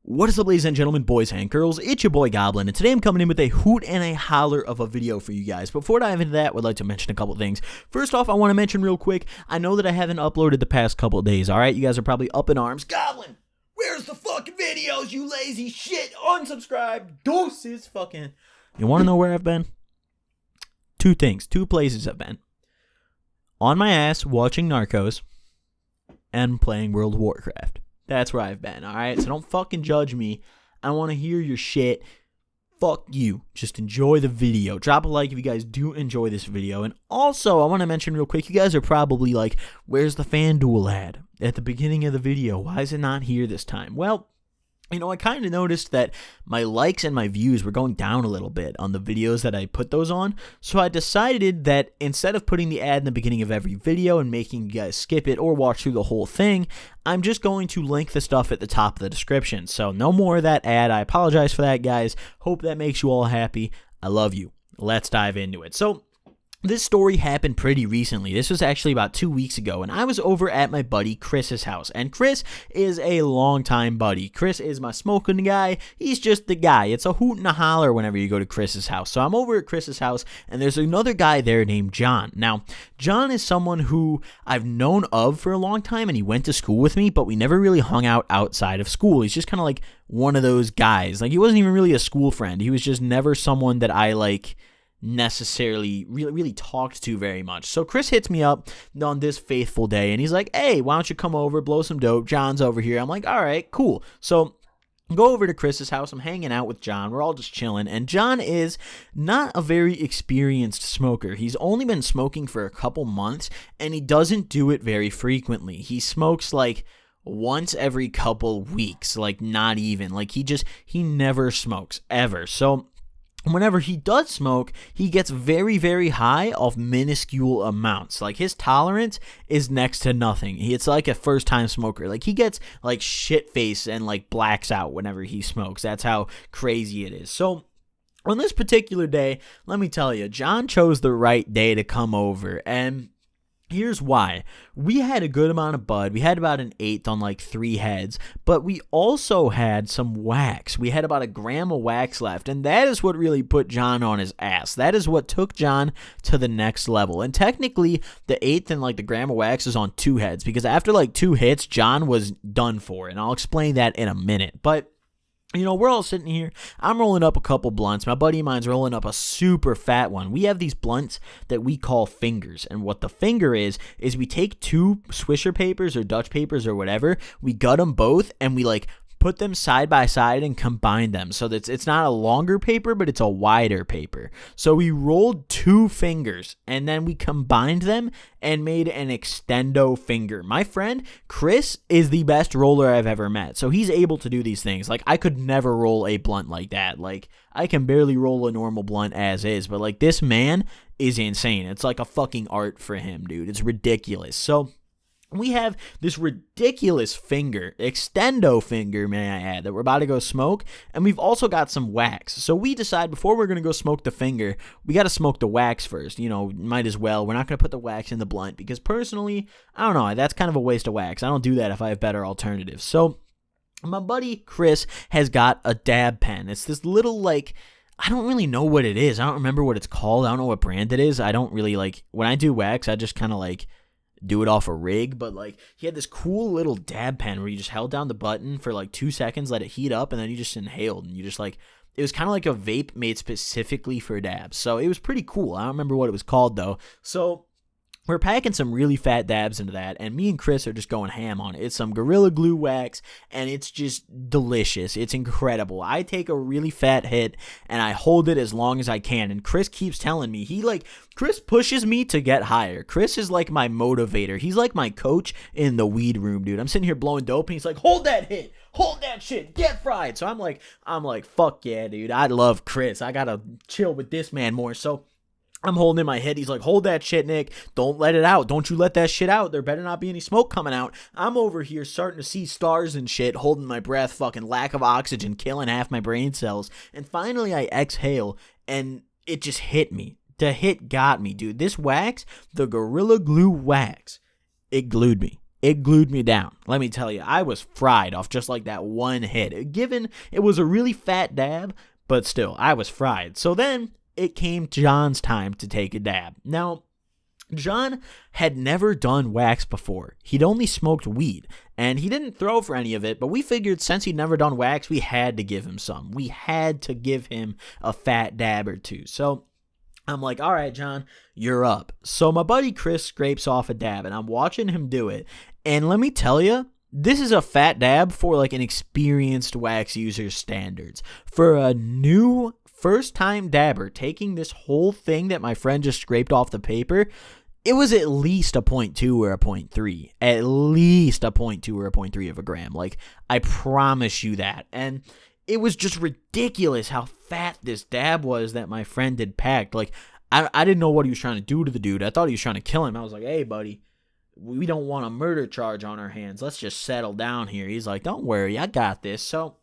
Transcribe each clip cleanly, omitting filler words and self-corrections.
What is up, ladies and gentlemen, boys and girls? It's your boy Goblin, and today I'm coming in with a hoot and a holler of a video for you guys. Before I dive into that, I would like to mention a couple things. First off, I want to mention real quick, I know that I haven't uploaded the past couple of days, alright? You guys are probably up in arms. Goblin, where's the fucking videos, you lazy shit? Unsubscribe, doses, fucking... You want to know where I've been? Two places I've been. On my ass, watching Narcos, and playing World of Warcraft. That's where I've been, alright? So don't fucking judge me. I want to hear your shit. Fuck you. Just enjoy the video. Drop a like if you guys do enjoy this video. And also, I want to mention real quick, you guys are probably like, where's the FanDuel ad at the beginning of the video? Why is it not here this time? Well, you know, I kind of noticed that my likes and my views were going down a little bit on the videos that I put those on. So I decided that instead of putting the ad in the beginning of every video and making you guys skip it or watch through the whole thing, I'm just going to link the stuff at the top of the description. So no more of that ad. I apologize for that, guys. Hope that makes you all happy. I love you. Let's dive into it. So this story happened pretty recently. This was actually about 2 weeks ago, and I was over at my buddy Chris's house. And Chris is a longtime buddy. Chris is my smoking guy. He's just the guy. It's a hoot and a holler whenever you go to Chris's house. So I'm over at Chris's house, and there's another guy there named John. Now, John is someone who I've known of for a long time, and he went to school with me, but we never really hung out outside of school. He's just kind of like one of those guys. Like, he wasn't even really a school friend. He was just never someone that I, like, necessarily really talked to very much. So Chris hits me up on this faithful day, and he's like, hey, why don't you come over, blow some dope? John's over here. I'm like, all right, cool. So go over to Chris's house. I'm hanging out with John. We're all just chilling. And John is not a very experienced smoker. He's only been smoking for a couple months, and he doesn't do it very frequently. He smokes like once every couple weeks, like not even. Like he never smokes ever. So whenever he does smoke, he gets very, very high off minuscule amounts. Like, his tolerance is next to nothing. It's like a first-time smoker. Like, he gets, like, shit-faced and, like, blacks out whenever he smokes. That's how crazy it is. So on this particular day, let me tell you, John chose the right day to come over, and here's why. We had a good amount of bud. We had about an eighth on like 3 heads, but we also had some wax. We had about a gram of wax left, and that is what really put John on his ass. That is what took John to the next level. And technically, the eighth and like the gram of wax is on 2 heads, because after like 2 hits, John was done for, and I'll explain that in a minute. But you know, we're all sitting here. I'm rolling up a couple blunts. My buddy of mine's rolling up a super fat one. We have these blunts that we call fingers. And what the finger is we take 2 Swisher papers or Dutch papers or whatever. We gut them both, and we like put them side by side and combine them so that it's not a longer paper, but it's a wider paper. So we rolled 2 fingers, and then we combined them and made an extendo finger. My friend Chris is the best roller I've ever met, so he's able to do these things. Like, I could never roll a blunt like that. Like, I can barely roll a normal blunt as is, but like, this man is insane. It's like a fucking art for him, dude. It's ridiculous. So we have this ridiculous finger, extendo finger, may I add, that we're about to go smoke, and we've also got some wax. So we decide before we're going to go smoke the finger, we got to smoke the wax first. You know, might as well. We're not going to put the wax in the blunt, because personally, I don't know, that's kind of a waste of wax. I don't do that if I have better alternatives. So my buddy Chris has got a dab pen. It's this little, like, I don't really know what it is. I don't remember what it's called. I don't know what brand it is. I don't really, like, when I do wax, I just kind of, like, do it off a rig, but like, he had this cool little dab pen where you just held down the button for like 2 seconds, let it heat up, and then you just inhaled, and you just like, it was kind of like a vape made specifically for dabs. So it was pretty cool. I don't remember what it was called though. So we're packing some really fat dabs into that, and me and Chris are just going ham on it. It's some Gorilla Glue wax, and it's just delicious. It's incredible. I take a really fat hit, and I hold it as long as I can, and Chris keeps telling me, Chris pushes me to get higher. Chris is like my motivator. He's like my coach in the weed room, dude. I'm sitting here blowing dope, and he's like, hold that hit. Hold that shit. Get fried. So I'm like, fuck yeah, dude. I love Chris. I gotta chill with this man more. So I'm holding in my head. He's like, hold that shit, Nick. Don't let it out. Don't you let that shit out. There better not be any smoke coming out. I'm over here starting to see stars and shit, holding my breath, fucking lack of oxygen, killing half my brain cells. And finally I exhale, and it just hit me. The hit got me, dude. This wax, the Gorilla Glue wax, it glued me. it glued me down. Let me tell you, I was fried off just like that one hit. Given it was a really fat dab, but still, I was fried. So then it came John's time to take a dab. Now, John had never done wax before. He'd only smoked weed, and he didn't throw for any of it, but we figured since he'd never done wax, we had to give him some. We had to give him a fat dab or two. So I'm like, all right, John, you're up. So my buddy Chris scrapes off a dab, and I'm watching him do it. And let me tell you, this is a fat dab for like an experienced wax user's standards. For a new first-time dabber taking this whole thing that my friend just scraped off the paper, it was at least a 0.2 or a 0.3. At least a 0.2 or a 0.3 of a gram. Like, I promise you that. And it was just ridiculous how fat this dab was that my friend had packed. Like, I didn't know what he was trying to do to the dude. I thought he was trying to kill him. I was like, hey, buddy, we don't want a murder charge on our hands. Let's just settle down here. He's like, don't worry, I got this. So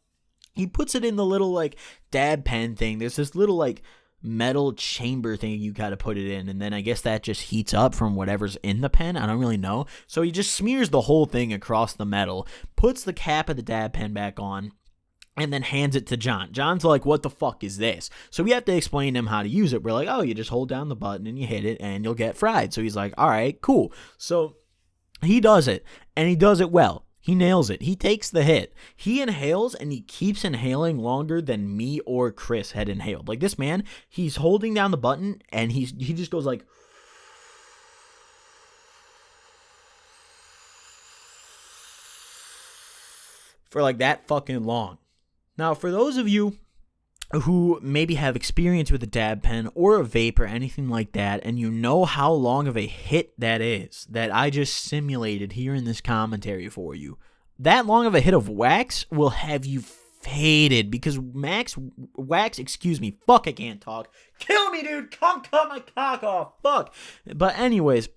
he puts it in the little, like, dab pen thing. There's this little, like, metal chamber thing you gotta put it in, and then I guess that just heats up from whatever's in the pen. I don't really know. So he just smears the whole thing across the metal, puts the cap of the dab pen back on, and then hands it to John. John's like, what the fuck is this? So we have to explain to him how to use it. We're like, oh, you just hold down the button and you hit it and you'll get fried. So he's like, all right, cool. So he does it, and he does it well. He nails it. He takes the hit. He inhales, and he keeps inhaling longer than me or Chris had inhaled. Like, this man, he's holding down the button, and he just goes like, for like that fucking long. Now, for those of you who maybe have experience with a dab pen or a vape or anything like that, and you know how long of a hit that is that I just simulated here in this commentary for you, that long of a hit of wax will have you faded, because wax, excuse me, fuck, I can't talk. Kill me, dude, come cut my cock off, fuck. But anyways,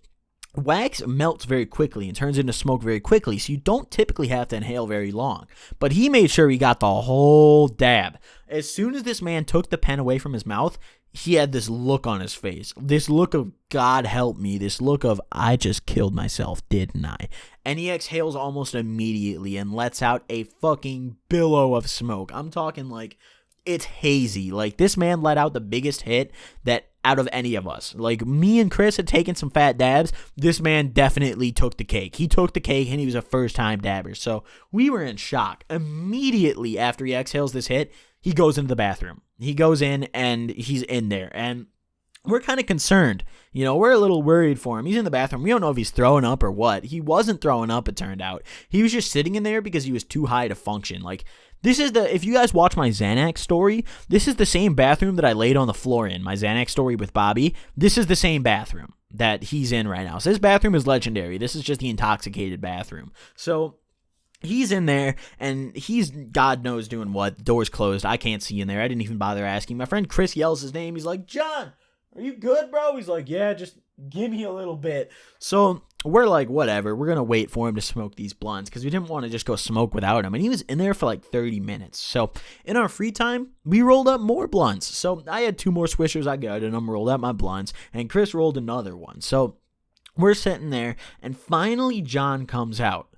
wax melts very quickly and turns into smoke very quickly, so you don't typically have to inhale very long. But he made sure he got the whole dab. As soon as this man took the pen away from his mouth, he had this look on his face. This look of, God help me. This look of, I just killed myself, didn't I? And he exhales almost immediately and lets out a fucking billow of smoke. I'm talking like, it's hazy. Like, this man let out the biggest hit that out of any of us. Like, me and Chris had taken some fat dabs. This man definitely took the cake. He took the cake, and he was a first-time dabber. So we were in shock. Immediately after he exhales this hit, he goes into the bathroom. He goes in, and he's in there. And we're kind of concerned. You know, we're a little worried for him. He's in the bathroom. We don't know if he's throwing up or what. He wasn't throwing up, it turned out. He was just sitting in there because he was too high to function. Like, this is if you guys watch my Xanax story, this is the same bathroom that I laid on the floor in, my Xanax story with Bobby. This is the same bathroom that he's in right now. So this bathroom is legendary. This is just the intoxicated bathroom. So he's in there, and he's, God knows, doing what. The door's closed. I can't see in there. I didn't even bother asking. My friend Chris yells his name. He's like, John, are you good, bro? He's like, yeah, just give me a little bit. So we're like, whatever. We're going to wait for him to smoke these blunts because we didn't want to just go smoke without him. And he was in there for like 30 minutes. So in our free time, we rolled up more blunts. So I had 2 more swishers. I got them, rolled up my blunts, and Chris rolled another one. So we're sitting there, and finally John comes out.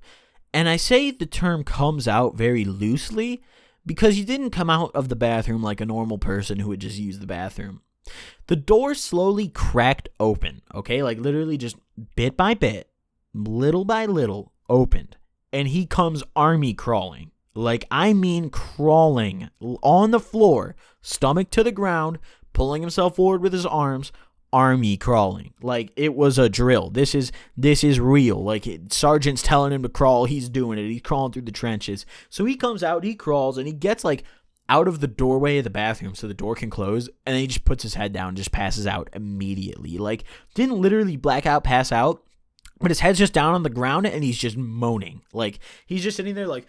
And I say the term comes out very loosely because he didn't come out of the bathroom like a normal person who would just use the bathroom. The door slowly cracked open, okay? Like, literally just bit by bit, little by little, opened. And he comes army crawling. Like, I mean crawling on the floor, stomach to the ground, pulling himself forward with his arms, army crawling. Like, it was a drill. This is real. Like, sergeant's telling him to crawl, he's doing it. He's crawling through the trenches. So he comes out, he crawls, and he gets, like, out of the doorway of the bathroom so the door can close, and then he just puts his head down and just passes out immediately. Like, didn't literally blackout pass out, but his head's just down on the ground, and he's just moaning. Like, he's just sitting there like,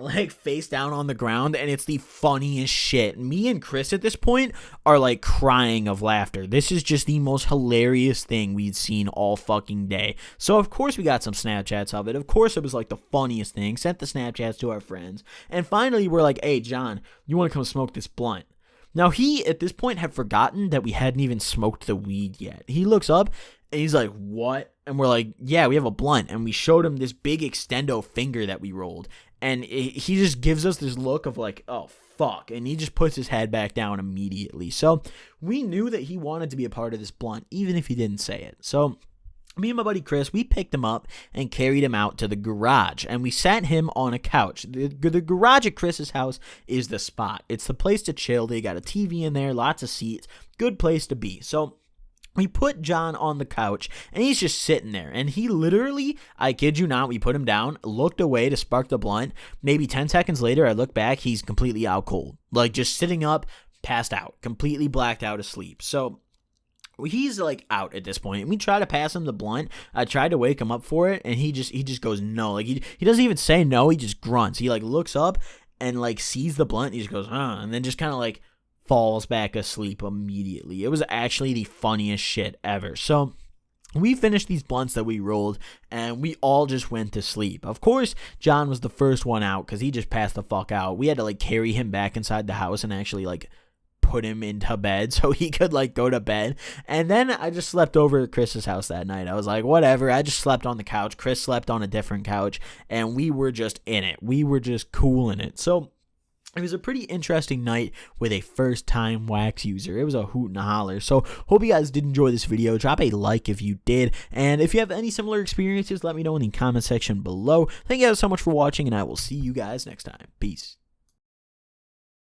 like face down on the ground, and it's the funniest shit. Me and Chris at this point are like crying of laughter. This is just the most hilarious thing we'd seen all fucking day. So of course we got some Snapchats of it. Of course it was like the funniest thing. Sent the Snapchats to our friends, and finally we're like, hey John, you want to come smoke this blunt? Now he at this point had forgotten that we hadn't even smoked the weed yet. He looks up and he's like, what And we're like, yeah, we have a blunt. And we showed him this big extendo finger that we rolled. And he just gives us this look of like, oh, fuck. And he just puts his head back down immediately. So we knew that he wanted to be a part of this blunt, even if he didn't say it. So me and my buddy Chris, we picked him up and carried him out to the garage. And we sat him on a couch. The garage at Chris's house is the spot. It's the place to chill. They got a TV in there, lots of seats. Good place to be. So we put John on the couch, and he's just sitting there. And he literally, I kid you not, we put him down, looked away to spark the blunt. Maybe 10 seconds later, I look back, he's completely out cold. Like, just sitting up, passed out, completely blacked out asleep. So he's like out at this point. And we try to pass him the blunt. I tried to wake him up for it, and he just goes no. Like, he doesn't even say no, he just grunts. He like looks up and like sees the blunt, and he just goes, and then just kind of like falls back asleep immediately. It was actually the funniest shit ever. So we finished these blunts that we rolled, and we all just went to sleep. Of course, John was the first one out because he just passed the fuck out. We had to like carry him back inside the house and actually like put him into bed so he could like go to bed. And then I just slept over at Chris's house that night. I was like, whatever. I just slept on the couch. Chris slept on a different couch, and we were just in it. We were just cool in it. So it was a pretty interesting night with a first-time wax user. It was a hoot and a holler. So hope you guys did enjoy this video. Drop a like if you did. And if you have any similar experiences, let me know in the comment section below. Thank you guys so much for watching, and I will see you guys next time. Peace.